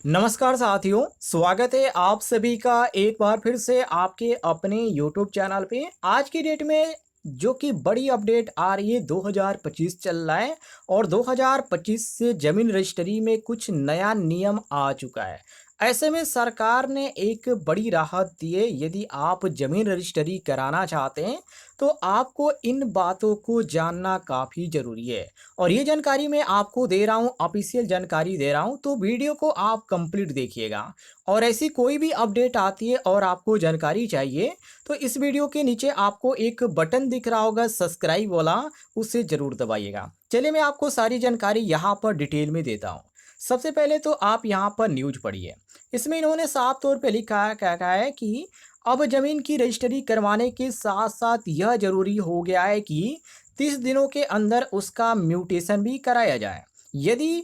नमस्कार साथियों, स्वागत है आप सभी का एक बार फिर से आपके अपने YouTube चैनल पे। आज की डेट में जो कि बड़ी अपडेट आ रही है, 2025 चल रहा है और 2025 से ज़मीन रजिस्ट्री में कुछ नया नियम आ चुका है। ऐसे में सरकार ने एक बड़ी राहत दी है। यदि आप ज़मीन रजिस्ट्री कराना चाहते हैं तो आपको इन बातों को जानना काफ़ी ज़रूरी है। और ये जानकारी मैं आपको दे रहा हूँ, ऑफिशियल जानकारी दे रहा हूँ, तो वीडियो को आप कंप्लीट देखिएगा। और ऐसी कोई भी अपडेट आती है और आपको जानकारी चाहिए तो इस वीडियो के नीचे आपको एक बटन दिख रहा होगा सब्सक्राइब वाला, उसे ज़रूर दबाइएगा। चलिए मैं आपको सारी जानकारी यहाँ पर डिटेल में देता हूँ। सबसे पहले तो आप यहाँ पर न्यूज पढ़िए। इसमें इन्होंने साफ तौर पे लिखा है, क्या कहा है कि अब जमीन की रजिस्ट्री करवाने के साथ साथ यह जरूरी हो गया है कि 30 दिनों के अंदर उसका म्यूटेशन भी कराया जाए। यदि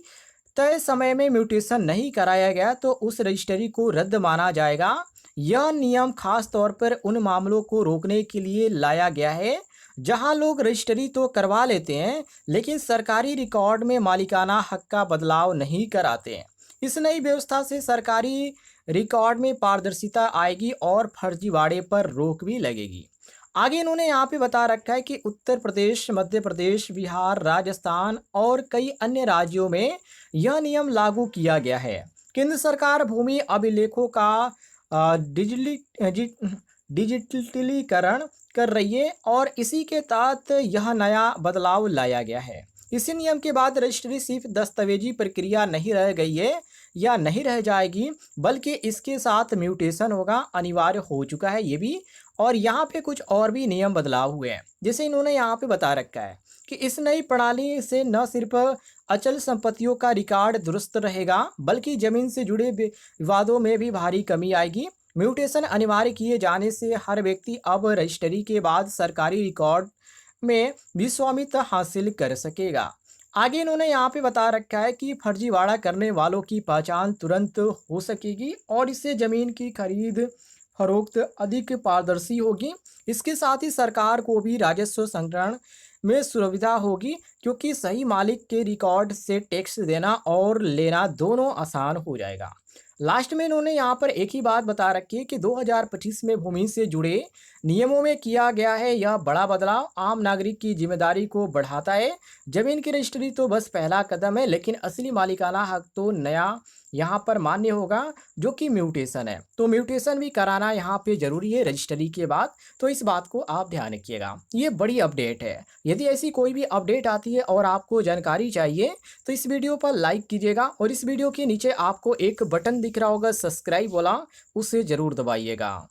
तय समय में म्यूटेशन नहीं कराया गया तो उस रजिस्ट्री को रद्द माना जाएगा। यह नियम खास तौर पर उन मामलों को रोकने के लिए लाया गया है जहां लोग रजिस्ट्री तो करवा लेते हैं लेकिन सरकारी रिकॉर्ड में मालिकाना हक का बदलाव नहीं कराते हैं। इस नई व्यवस्था से सरकारी रिकॉर्ड में पारदर्शिता आएगी और फर्जीवाड़े पर रोक भी लगेगी। आगे इन्होंने यहाँ पे बता रखा है कि उत्तर प्रदेश, मध्य प्रदेश, बिहार, राजस्थान और कई अन्य राज्यों में यह नियम लागू किया गया है। केंद्र सरकार भूमि अभिलेखों का डिजिटलीकरण कर रही है और इसी के तहत यह नया बदलाव लाया गया है। इसी नियम के बाद रजिस्ट्री सिर्फ दस्तावेजी प्रक्रिया नहीं रह गई है या नहीं रह जाएगी, बल्कि इसके साथ म्यूटेशन होगा, अनिवार्य हो चुका है ये भी। और यहाँ पे कुछ और भी नियम बदलाव हुए हैं, जैसे इन्होंने यहाँ पे बता रखा है कि इस नई प्रणाली से न सिर्फ अचल संपत्तियों का रिकॉर्ड दुरुस्त रहेगा बल्कि जमीन से जुड़े विवादों में भी भारी कमी आएगी। म्यूटेशन अनिवार्य किए जाने से हर व्यक्ति अब रजिस्ट्री के बाद सरकारी रिकॉर्ड में भी स्वामित्व हासिल कर सकेगा। आगे इन्होंने यहाँ पे बता रखा है कि फर्जीवाड़ा करने वालों की पहचान तुरंत हो सकेगी और इससे जमीन की खरीद फरोख्त अधिक पारदर्शी होगी। इसके साथ ही सरकार को भी राजस्व संग्रहण में सुविधा होगी क्योंकि सही मालिक के रिकॉर्ड से टैक्स देना और लेना दोनों आसान हो जाएगा। लास्ट में इन्होंने यहाँ पर एक ही बात बता रखी है कि 2025 में भूमि से जुड़े नियमों में किया गया है यह बड़ा बदलाव आम नागरिक की जिम्मेदारी को बढ़ाता है। जमीन की रजिस्ट्री तो बस पहला कदम है, लेकिन असली मालिकाना हक तो नया यहाँ पर मान्य होगा, जो कि म्यूटेशन है। तो म्यूटेशन भी कराना यहाँ पे जरूरी है रजिस्ट्री के बाद, तो इस बात को आप ध्यान रखिएगा। ये बड़ी अपडेट है। यदि ऐसी कोई भी अपडेट आती है और आपको जानकारी चाहिए तो इस वीडियो पर लाइक कीजिएगा और इस वीडियो के नीचे आपको एक बटन दिख रहा होगा सब्सक्राइब वाला, उसे जरूर दबाइएगा।